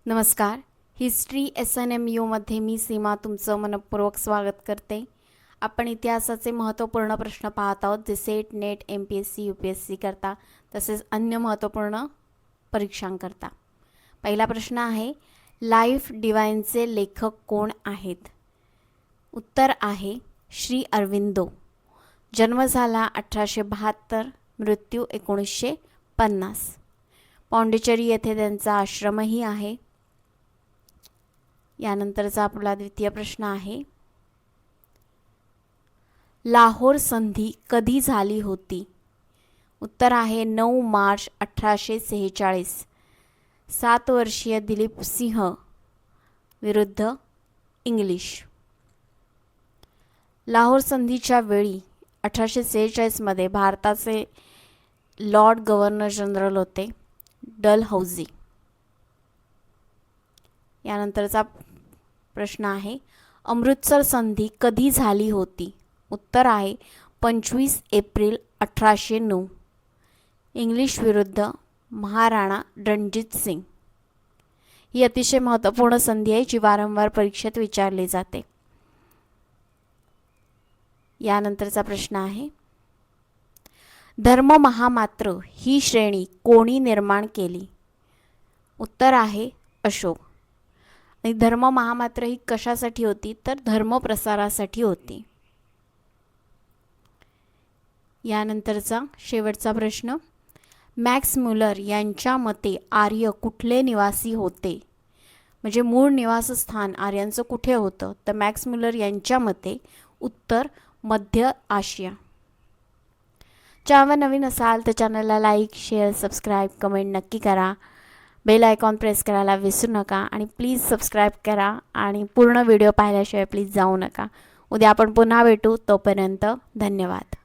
नमस्कार. History SNMU मध्ये मी सीमा तुमचं मनपूर्वक स्वागत करते. आपण इतिहासाचे महत्त्वपूर्ण प्रश्न पाहत आहोत जे सेट, नेट, MPSC, UPSC करता तसेच अन्य महत्त्वपूर्ण परीक्षांकरता. पहिला प्रश्न आहे, लाईफ डिवाइनचे लेखक कोण आहेत? उत्तर आहे श्री अरविंदो. जन्म झाला 1872, मृत्यू 1950. पॉंडिचेरी येथे त्यांचा आश्रमही आहे. यानंतरचा आपला द्वितीय प्रश्न आहे, लाहोर संधी कधी झाली होती? उत्तर आहे 9 मार्च 1846. 7 वर्षीय दिलीप सिंह विरुद्ध इंग्लिश. लाहोर संधीच्या वेळी 1846 मध्ये भारताचे लॉर्ड गव्हर्नर जनरल होते डलहौसी. यानंतरचा प्रश्न आहे, अमृतसर संधी कधी झाली होती? उत्तर आहे 25 एप्रिल 1809. इंग्लिश विरुद्ध महाराणा रणजित सिंग. ही अतिशय महत्त्वपूर्ण संधी आहे जी वारंवार परीक्षेत विचारली जाते. यानंतरचा प्रश्न आहे, धर्म महामात्र ही श्रेणी कोणी निर्माण केली? उत्तर आहे अशोक. आणि धर्म महामात्र ही कशासाठी होती? तर धर्म प्रसारासाठी होती. यानंतरचा शेवटचा प्रश्न, मॅक्स मुलर यांच्या मते आर्य कुठले निवासी होते? म्हणजे मूळ निवासस्थान आर्यांचं कुठे होतं? तर मॅक्स मुलर यांच्या मते उत्तर मध्य आशिया. चॅनल नवीन असाल तर चॅनलला लाईक, शेअर, सबस्क्राईब, कमेंट नक्की करा. बेल आयकॉन प्रेस करायला विसरू नका आणि प्लीज सबस्क्राईब करा आणि पूर्ण व्हिडिओ पाहिल्याशिवाय प्लीज जाऊ नका. उद्या आपण पुन्हा भेटू. तोपर्यंत धन्यवाद.